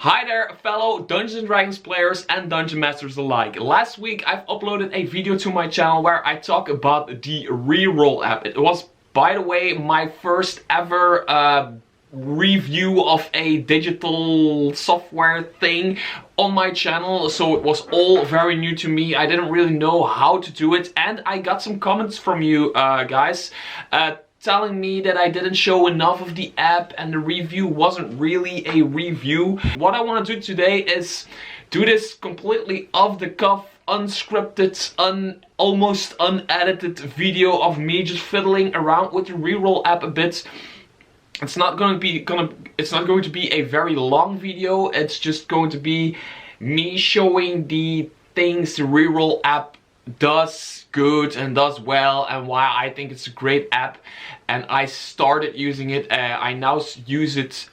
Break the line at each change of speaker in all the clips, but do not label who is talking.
Hi there, fellow Dungeons & Dragons players and Dungeon Masters alike. Last week I've uploaded a video to my channel where I talk about the Reroll app. It was, by the way, my first ever review of a digital software thing on my channel, so it was all very new to me. I didn't really know how to do it, and I got some comments from you guys telling me that I didn't show enough of the app and the review wasn't really a review. What I want to do today is do this completely off the cuff, unscripted, almost unedited video of me just fiddling around with the Reroll app a bit. It's not going to be a very long video. It's just going to be me showing the things the Reroll app does good and does well and why I think it's a great app. And I started using it. I now use it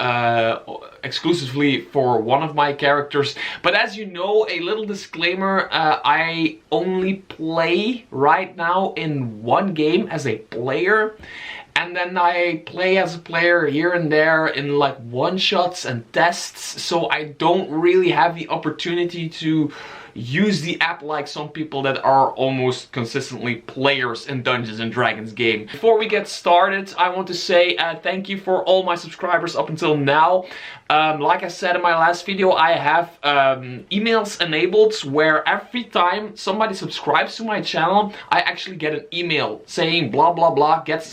exclusively for one of my characters. But as you know, a little disclaimer, I only play right now in one game as a player. And then I play as a player here and there in like one-shots and tests. So I don't really have the opportunity to use the app like some people that are almost consistently players in Dungeons & Dragons game. Before we get started, I want to say thank you for all my subscribers up until now. Like I said in my last video, I have emails enabled where every time somebody subscribes to my channel, I actually get an email saying blah blah blah has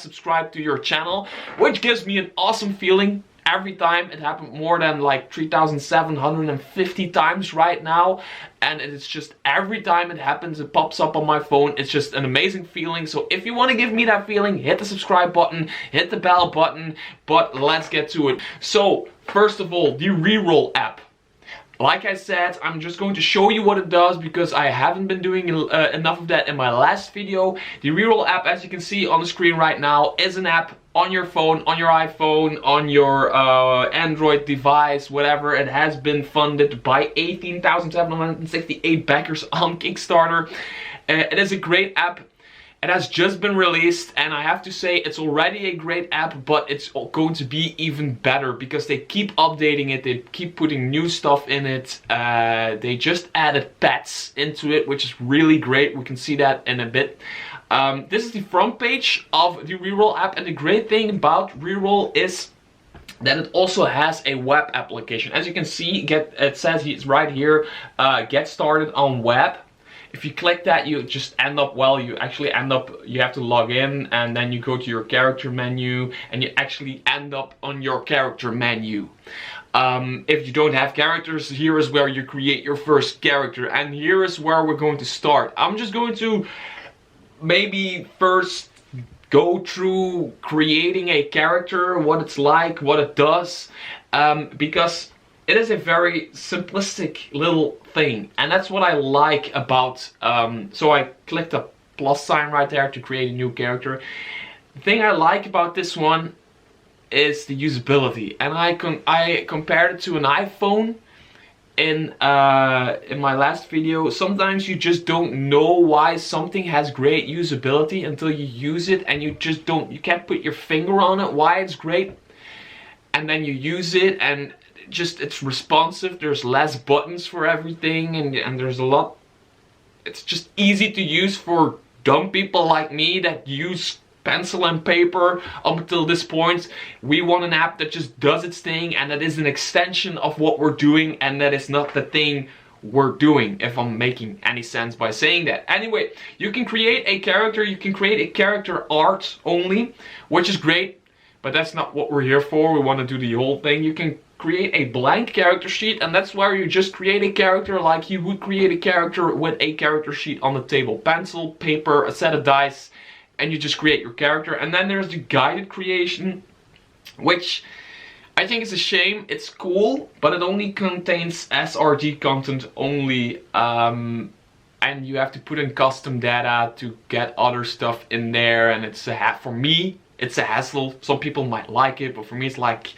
subscribed to your channel, which gives me an awesome feeling. Every time. It happened more than like 3,750 times right now, and it's just every time it happens, it pops up on my phone. It's just an amazing feeling. So if you want to give me that feeling, hit the subscribe button, hit the bell button. But let's get to it. So first of all, the Reroll app. Like I said, I'm just going to show you what it does because I haven't been doing enough of that in my last video. The Reroll app, as you can see on the screen right now, is an app on your phone, on your iPhone, on your Android device, whatever. It has been funded by 18,768 backers on Kickstarter. It is a great app. It has just been released, and I have to say it's already a great app, but it's going to be even better because they keep updating it, they keep putting new stuff in it. They just added pets into it, which is really great. We can see that in a bit. This is the front page of the Reroll app, and the great thing about Reroll is that it also has a web application. As you can see, it says it's right here, get started on web. If you click that, you just end up, well, you have to log in, and then you go to your character menu, and you actually end up on your character menu. If you don't have characters, here is where you create your first character, and here is where we're going to start. I'm just going to maybe first go through creating a character, what it's like, what it does, because it is a very simplistic little thing, and that's what I like about, so I clicked the plus sign right there to create a new character. The thing I like about this one is the usability, and I compared it to an iPhone in my last video. Sometimes you just don't know why something has great usability until you use it, and you can't put your finger on it, why it's great, and then you use it, and it's responsive. There's less buttons for everything, and there's a lot. It's just easy to use for dumb people like me that use pencil and paper up until this point. We want an app that just does its thing, and that is an extension of what we're doing, and that is not the thing we're doing, if I'm making any sense by saying that. Anyway, you can create a character, you can create a character art only, which is great, but that's not what we're here for. We want to do the whole thing. You can create a blank character sheet, and that's where you just create a character like you would create a character with a character sheet on the table. Pencil, paper, a set of dice, and you just create your character. And then there's the guided creation, which I think is a shame. It's cool, but it only contains SRD content only, and you have to put in custom data to get other stuff in there, and it's for me, it's a hassle. Some people might like it, but for me it's like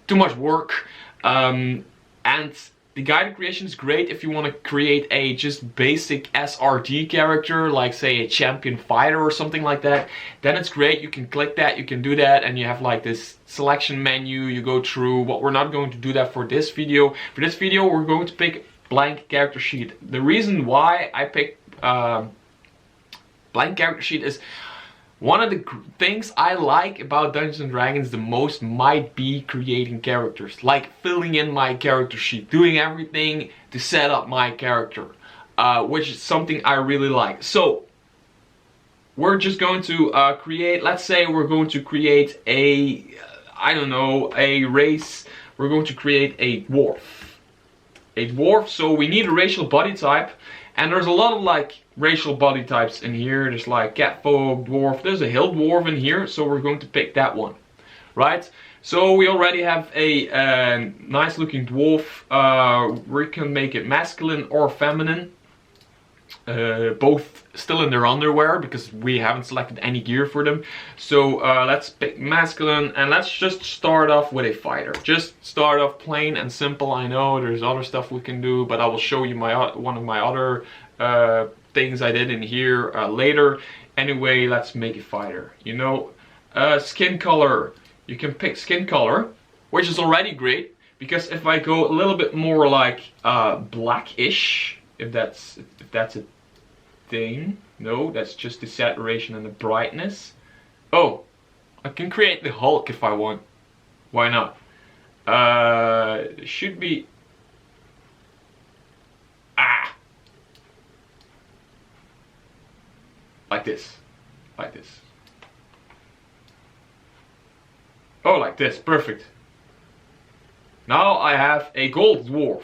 too much work. And the guided creation is great if you want to create a just basic SRD character, like say a champion fighter or something like that. Then it's great, you can click that, you can do that, and you have like this selection menu, you go through. But we're not going to do that for this video. For this video, we're going to pick blank character sheet. The reason why I picked blank character sheet is one of the things I like about Dungeons and Dragons the most might be creating characters, like filling in my character sheet, doing everything to set up my character, which is something I really like. So we're just going to create, let's say we're going to create a, I don't know, a race. We're going to create a dwarf. A dwarf, so we need a racial body type. And there's a lot of like racial body types in here. There's like catfolk, dwarf. There's a hill dwarf in here, so we're going to pick that one, right? So we already have a nice looking dwarf. We can make it masculine or feminine. Both still in their underwear because we haven't selected any gear for them. So let's pick masculine, and let's just start off with a fighter. Just start off plain and simple. I know there's other stuff we can do, but I will show you one of my other things I did in here later. Anyway, let's make a fighter. You know, skin color. You can pick skin color, which is already great, because if I go a little bit more like blackish, if that's a thing. No, that's just the saturation and the brightness. Oh, I can create the Hulk if I want. Why not? Should be like this. Like this. Oh, like this. Perfect. Now I have a gold dwarf,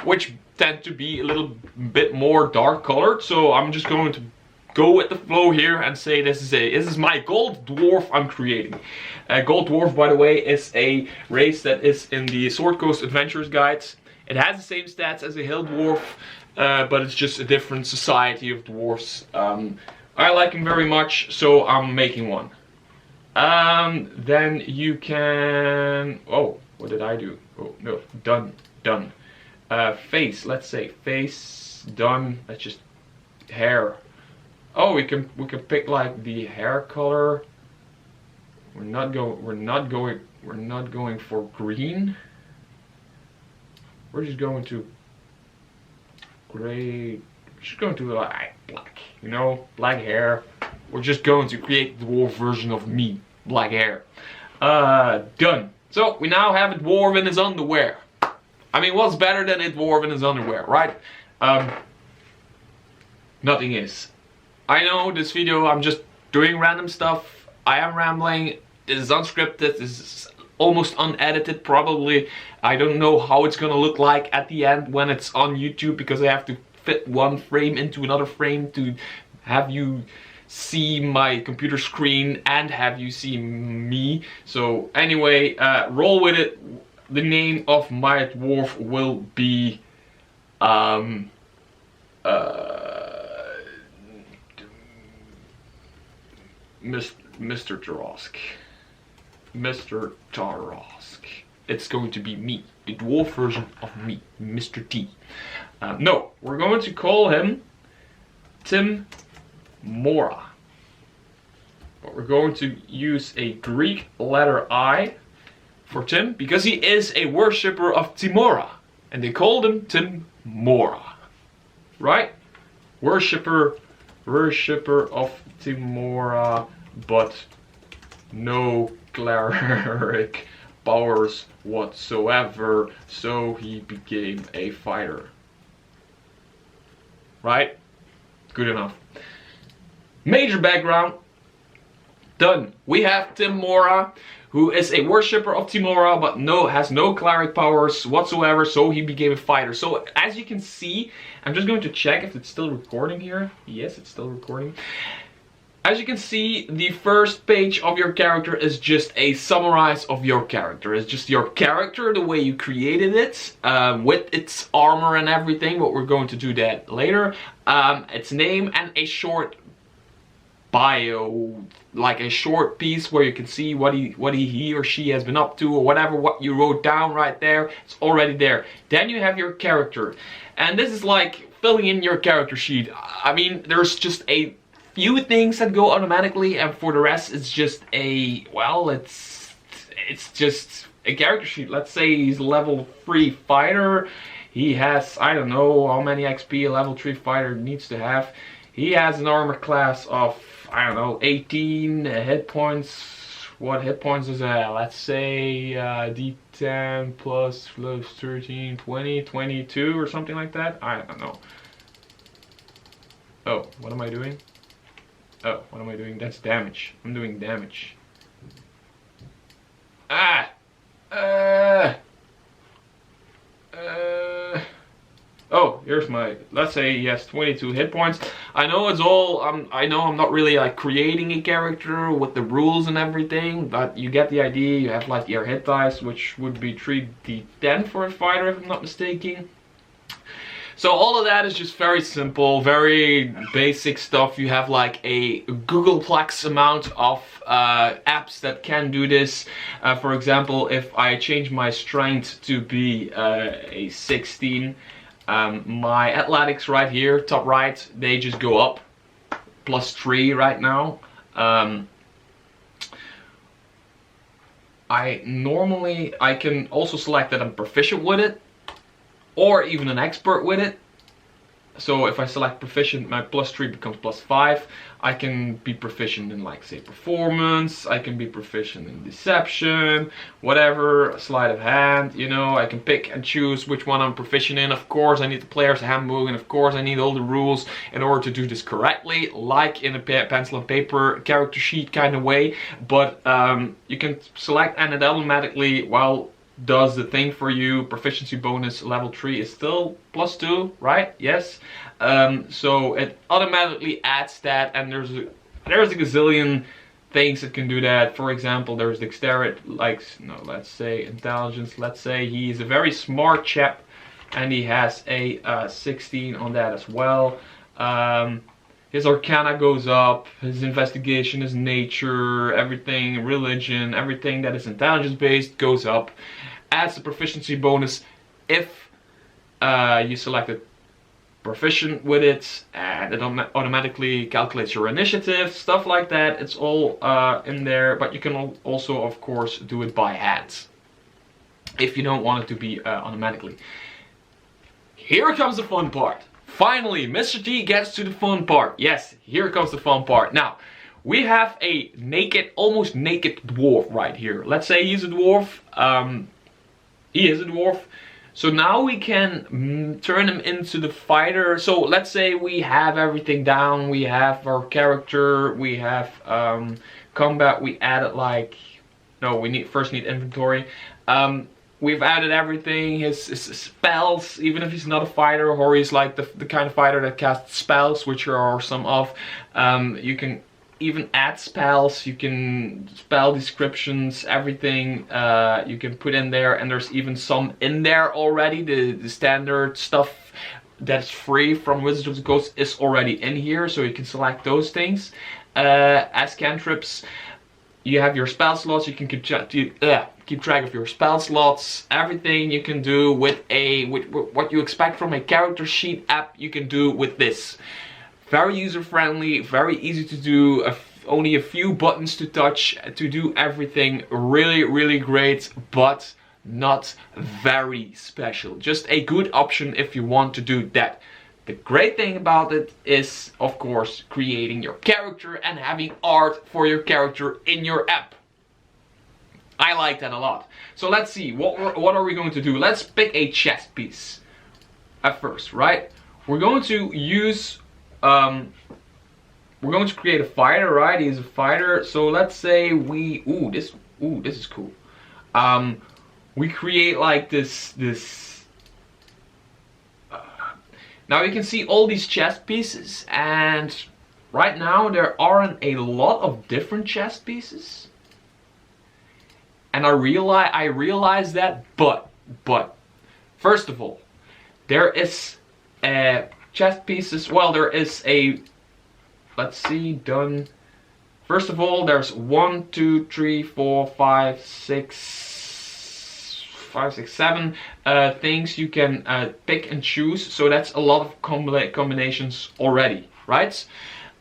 which tend to be a little bit more dark colored, so I'm just going to go with the flow here and say this is my gold dwarf I'm creating. Gold dwarf, by the way, is a race that is in the Sword Coast Adventures guides. It has the same stats as a hill dwarf, but it's just a different society of dwarfs. I like him very much, so I'm making one. Then you can, oh, what did I do? Oh no, done. Face, let's say face, done. That's just hair. Oh, we can pick like the hair color. We're not going for green. We're just going to gray. We're just going to like black. You know, black hair. We're just going to create the dwarf version of me, black hair. Done. So we now have a dwarf in his underwear. I mean, what's better than a dwarf in his underwear, right? Nothing is. I know this video, I'm just doing random stuff. I am rambling. This is unscripted. This is almost unedited, probably. I don't know how it's gonna look like at the end when it's on YouTube, because I have to fit one frame into another frame to have you see my computer screen and have you see me. So anyway, roll with it. The name of my dwarf will be Mr. Tarosk. Mr. Tarosk. It's going to be me, the dwarf version of me, Mr. T. No, we're going to call him Tim Mora. But we're going to use a Greek letter I for Tim, because he is a worshipper of Timora, and they called him Tim Mora, right? Worshipper of Timora, but no cleric powers whatsoever, so he became a fighter. Right? Good enough. Major background. Done. We have Tim Mora, who is a worshipper of Timora, but has no cleric powers whatsoever, so he became a fighter. So as you can see, I'm just going to check if it's still recording here. Yes, it's still recording. As you can see, the first page of your character is just a summarize of your character. It's just your character, the way you created it, with its armor and everything, but we're going to do that later. Its name and a short bio, like a short piece where you can see what he or she has been up to, or whatever, what you wrote down right there. It's already there. Then you have your character, and this is like filling in your character sheet. I mean, there's just a few things that go automatically, and for the rest it's just a, well, it's just a character sheet. Let's say he's a level 3 fighter. He has, I don't know how many XP a level 3 fighter needs to have. He has an armor class of, I don't know, 18 hit points. What hit points is that? Let's say D10 plus 13, 20, 22 or something like that. I don't know. Oh, what am I doing? Oh, what am I doing? That's damage. I'm doing damage. Ah! Oh, here's my, let's say he has 22 hit points. I know it's all, I know I'm not really like creating a character with the rules and everything, but you get the idea. You have like your hit dice, which would be 3d10 for a fighter if I'm not mistaken. So all of that is just very simple, very basic stuff. You have like a Googleplex amount of apps that can do this. For example, if I change my strength to be a 16, my athletics right here, top right, they just go up, +3 right now. I can also select that I'm proficient with it, or even an expert with it. So if I select proficient, my +3 becomes +5. I can be proficient in, like, say, performance. I can be proficient in deception, whatever, sleight of hand, you know. I can pick and choose which one I'm proficient in. Of course, I need the player's handbook, and of course I need all the rules in order to do this correctly, like in a pencil and paper character sheet kind of way. But you can select, and it automatically, well, does the thing for you. Proficiency bonus level 3 is still +2, right? Yes. So it automatically adds that, and there's a gazillion things that can do that. For example, there's dexterity, like, no, let's say intelligence. Let's say he's a very smart chap, and he has a 16 on that as well. His arcana goes up, his investigation, his nature, everything, religion, everything that is intelligence based goes up. Adds a proficiency bonus if you selected proficient with it, and it automatically calculates your initiative, stuff like that. It's all in there, but you can also, of course, do it by hand if you don't want it to be automatically. Here comes the fun part. Finally, Mr. T gets to the fun part. Yes, here comes the fun part. Now, we have a naked, almost naked dwarf right here. Let's say he's a dwarf. He is a dwarf. So now we can turn him into the fighter. So let's say we have everything down. We have our character. We have combat. We added, like, no, we first need inventory. We've added everything, his spells, even if he's not a fighter, or he's like the kind of fighter that casts spells, which there are some of. You can even add spells, you can spell descriptions, everything you can put in there, and there's even some in there already. The standard stuff that's free from Wizards of the Coast is already in here, so you can select those things. As cantrips, you have your spell slots, you can keep track of your spell slots. Everything you can do with what you expect from a character sheet app, you can do with this. Very user friendly, very easy to do, only a few buttons to touch to do everything. Really, really great, but not very special. Just a good option if you want to do that. The great thing about it is, of course, creating your character and having art for your character in your app. I like that a lot. So let's see, what are we going to do? Let's pick a chess piece at first, right? We're going to use, we're going to create a fighter, right? He's a fighter. So let's say this is cool. We create like this. Now you can see all these chess pieces, and right now there aren't a lot of different chess pieces. And I realize that, but first of all, there is chess pieces. Well, there is a, let's see, done. First of all, there's 1, 2, 3, 4, 5, 6, 7 things you can pick and choose. So that's a lot of combinations already, right?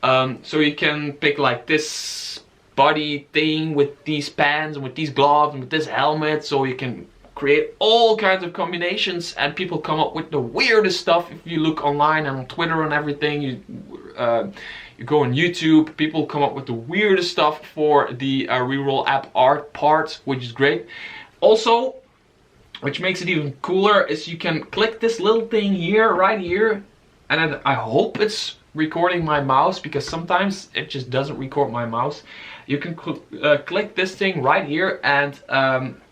So you can pick like this body thing with these pants and with these gloves and with this helmet. So you can create all kinds of combinations, and people come up with the weirdest stuff. If you look online and on Twitter and everything, you go on YouTube, people come up with the weirdest stuff for the Reroll app art part, which is great. Also, which makes it even cooler, is you can click this little thing here, right here, and I hope it's recording my mouse, because sometimes it just doesn't record my mouse. You can click this thing right here, and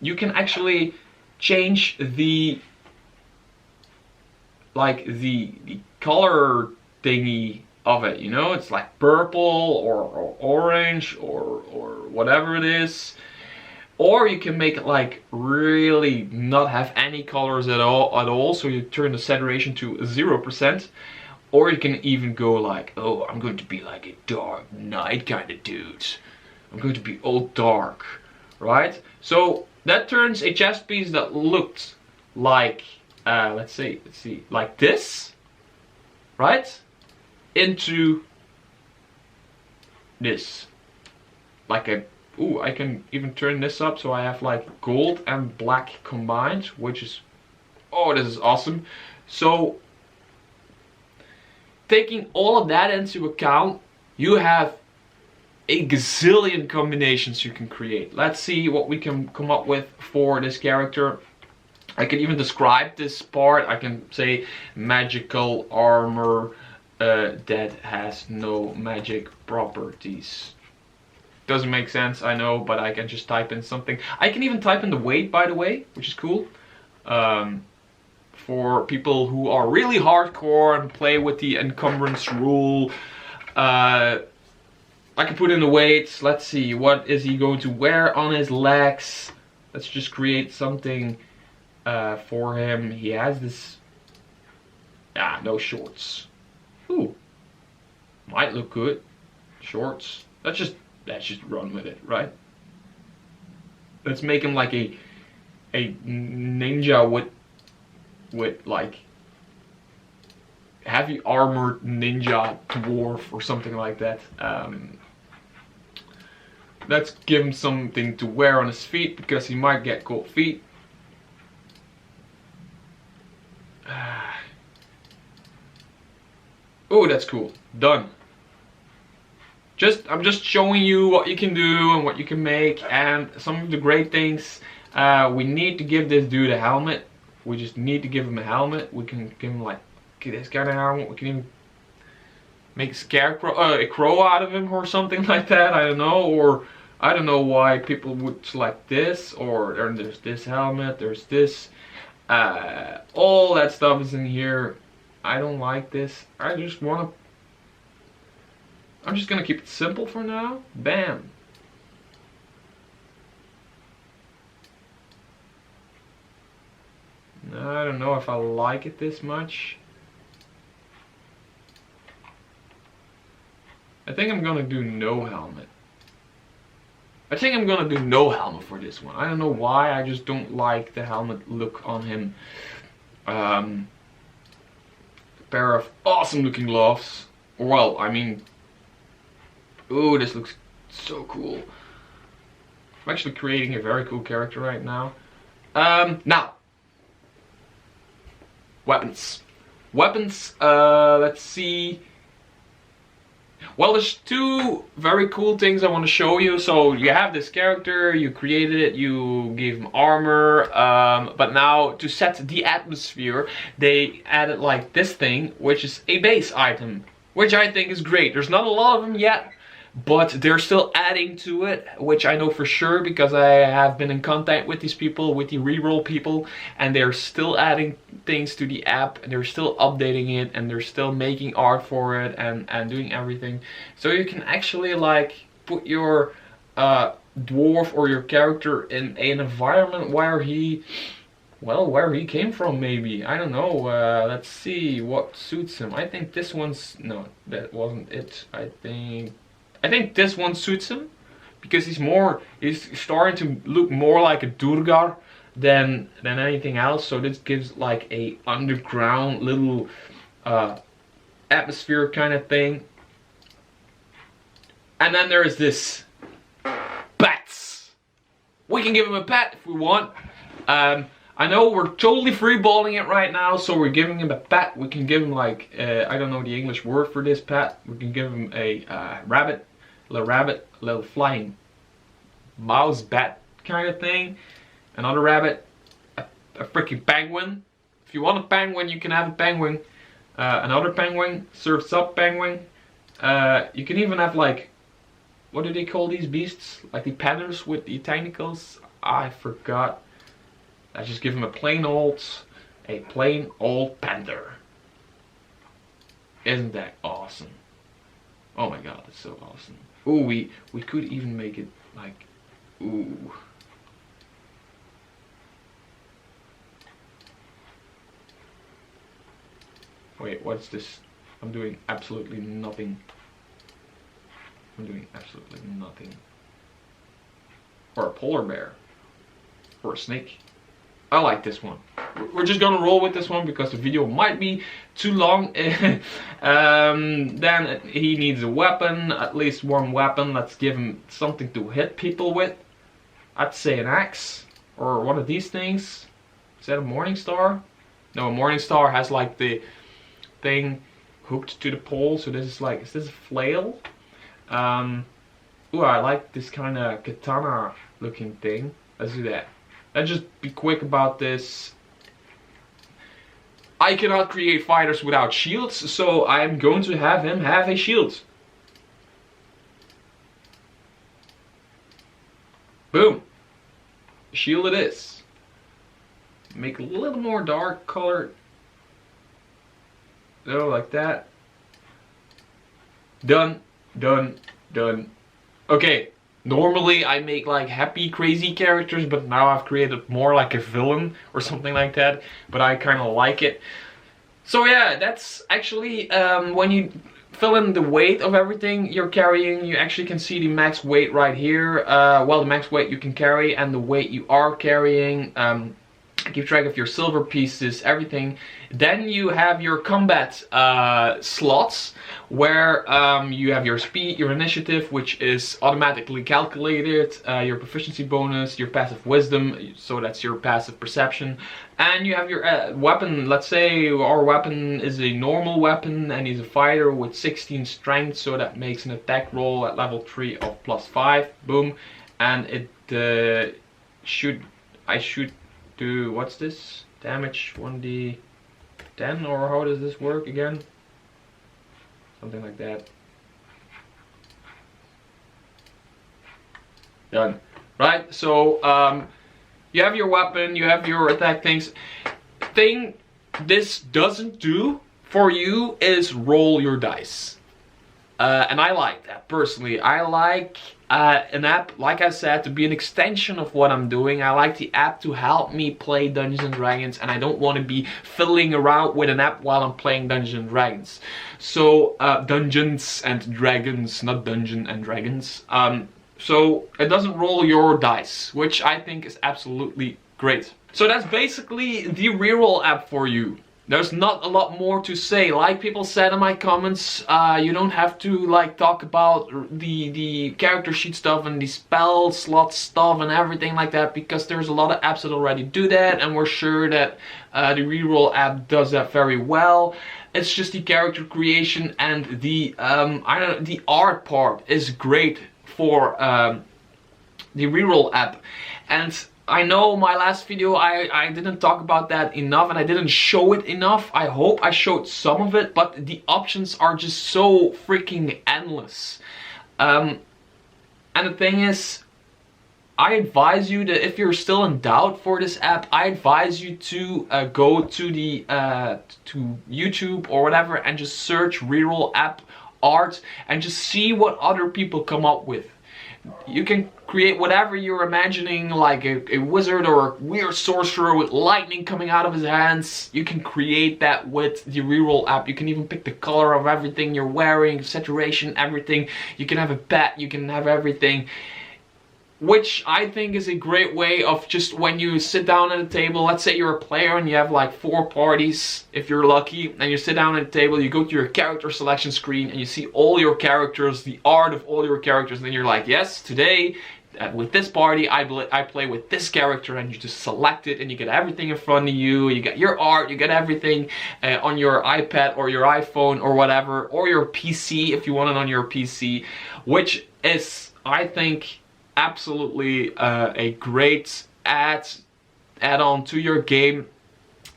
you can actually change the color thingy of it, you know. It's like purple or orange or whatever it is. Or you can make it like really not have any colors at all, so you turn the saturation to 0%. Or you can even go like, oh, I'm going to be like a dark knight kind of dude. I'm going to be all dark, right? So that turns a chess piece that looked like, let's see, like this, right? Into this, like a, ooh, I can even turn this up so I have like gold and black combined, which is, oh, this is awesome. So taking all of that into account, you have a gazillion combinations you can create. Let's see what we can come up with for this character. I can even describe this part. I can say magical armor that has no magic properties. Doesn't make sense, I know, but I can just type in something. I can even type in the weight, by the way, which is cool. For people who are really hardcore and play with the encumbrance rule, I can put in the weights. Let's see, what is he going to wear on his legs? Let's just create something for him. He has this, no shorts. Ooh, might look good. Shorts. Let's just run with it, right? Let's make him like a ninja with like heavy armored ninja dwarf or something like that. Let's give him something to wear on his feet, because he might get cold feet. Oh, that's cool. Done. I'm just showing you what you can do and what you can make, and some of the great things. We need to give this dude a helmet. We just need to give him a helmet. We can give him like this kind of helmet. We can even make a crow out of him or something like that. I don't know. Or I don't know why people would select this. Or there's this helmet. There's this. All that stuff is in here. I don't like this. I'm just gonna keep it simple for now. Bam. I don't know if I like it this much. I think I'm gonna do no helmet. I think I'm gonna do no helmet for this one. I don't know why, I just don't like the helmet look on him. A pair of awesome looking gloves. Well, I mean, ooh, this looks so cool. I'm actually creating a very cool character right now. Now, weapons. Weapons, let's see. Well, there's two very cool things I want to show you. So you have this character, you created it, you gave him armor, but now to set the atmosphere, they added like this thing, which is a base item, which I think is great. There's not a lot of them yet, but they're still adding to it, which I know for sure because I have been in contact with these people, with the Reroll people, and they're still adding things to the app, and they're still updating it, and they're still making art for it, and doing everything. So you can actually like put your dwarf or your character in an environment where he, well, where he came from maybe. I don't know. Let's see what suits him. I think this one's, no, that wasn't it. I I think this one suits him because he's starting to look more like a Durgar than anything else. So this gives like a underground little atmosphere kind of thing. And then there is this bats. We can give him a pet if we want. I know we're totally freeballing it right now, so we're giving him a pet. We can give him like, I don't know the English word for this pet. We can give him a rabbit, a little flying mouse bat kind of thing. Another rabbit, a freaking penguin. If you want a penguin, you can have a penguin. Another penguin, surf's up penguin. You can even have like, what do they call these beasts? Like the panthers with the tentacles? I forgot. I just give him a plain old panther. Isn't that awesome? Oh my god, that's so awesome. Ooh, we could even make it like, ooh. Wait, what's this? I'm doing absolutely nothing. I'm doing absolutely nothing. Or a polar bear. Or a snake. I like this one. We're just gonna roll with this one because the video might be too long. Then he needs a weapon, at least one weapon. Let's give him something to hit people with. I'd say an axe or one of these things. Is that a morning star? No, a morning star has like the thing hooked to the pole. So this is like, is this a flail? Ooh, I like this kind of katana looking thing. Let's do that. Let's just be quick about this. I cannot create fighters without shields, so I'm going to have him have a shield. Boom. Shield it is. Make a little more dark color. So, like that. Done. Done. Done. Okay. Normally I make like happy crazy characters, but now I've created more like a villain or something like that, but I kind of like it. So yeah, that's actually when you fill in the weight of everything you're carrying, you actually can see the max weight right here. Well, the max weight you can carry and the weight you are carrying. Keep track of your silver pieces, everything. Then you have your combat slots where you have your speed, your initiative, which is automatically calculated, your proficiency bonus, your passive wisdom, so that's your passive perception, and you have your weapon. Let's say our weapon is a normal weapon and he's a fighter with 16 strength, so that makes an attack roll at level 3 of +5, boom, and it I should do, what's this? Damage 1d10, or how does this work again? Something like that. Done. Right, so you have your weapon, you have your attack things. Thing this doesn't do for you is roll your dice. And I like that personally. I like an app, like I said, to be an extension of what I'm doing. I like the app to help me play Dungeons and Dragons, and I don't want to be fiddling around with an app while I'm playing Dungeons and Dragons. So Dungeons and Dragons, not Dungeons and Dragons. So it doesn't roll your dice, which I think is absolutely great. So that's basically the Reroll app for you. There's not a lot more to say. Like people said in my comments, you don't have to like talk about the character sheet stuff and the spell slot stuff and everything like that, because there's a lot of apps that already do that, and we're sure that the Reroll app does that very well. It's just the character creation and the I don't know, the art part is great for the Reroll app. And I know my last video I didn't talk about that enough, and I didn't show it enough. I hope I showed some of it, but the options are just so freaking endless. And the thing is, I advise you that if you're still in doubt for this app, I advise you to go to the to YouTube or whatever and just search Reroll app art and just see what other people come up with. You can create whatever you're imagining, like a wizard or a weird sorcerer with lightning coming out of his hands. You can create that with the Reroll app. You can even pick the color of everything you're wearing, saturation, everything. You can have a pet, you can have everything. Which I think is a great way of just when you sit down at a table, let's say you're a player and you have like 4 parties, if you're lucky, and you sit down at a table, you go to your character selection screen and you see all your characters, the art of all your characters, and then you're like, yes, today, with this party, I play with this character, and you just select it and you get everything in front of you, you get your art, you get everything on your iPad or your iPhone or whatever, or your PC if you want it on your PC, which is, I think, absolutely a great add-on to your game,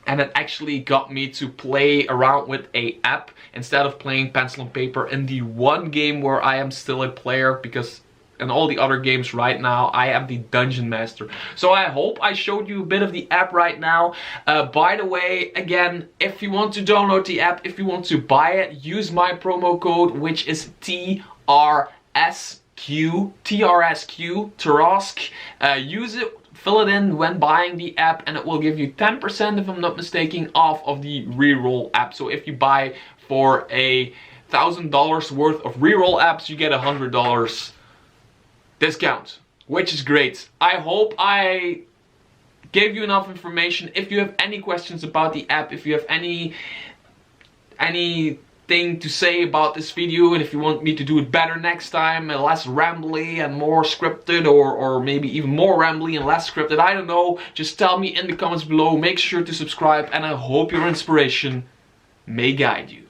and it actually got me to play around with a app instead of playing pencil and paper in the one game where I am still a player, because in all the other games right now I am the Dungeon Master. So I hope I showed you a bit of the app right now. By the way, again, if you want to download the app, if you want to buy it, use my promo code, which is TRSQ, use it, fill it in when buying the app, and it will give you 10%, if I'm not mistaken, off of the Reroll app. So if you buy for $1,000 worth of Reroll apps, you get $100 discount, which is great. I hope I gave you enough information. If you have any questions about the app, if you have anything to say about this video, and if you want me to do it better next time, less rambly and more scripted, or maybe even more rambly and less scripted, I don't know, just tell me in the comments below. Make sure to subscribe, and I hope your inspiration may guide you.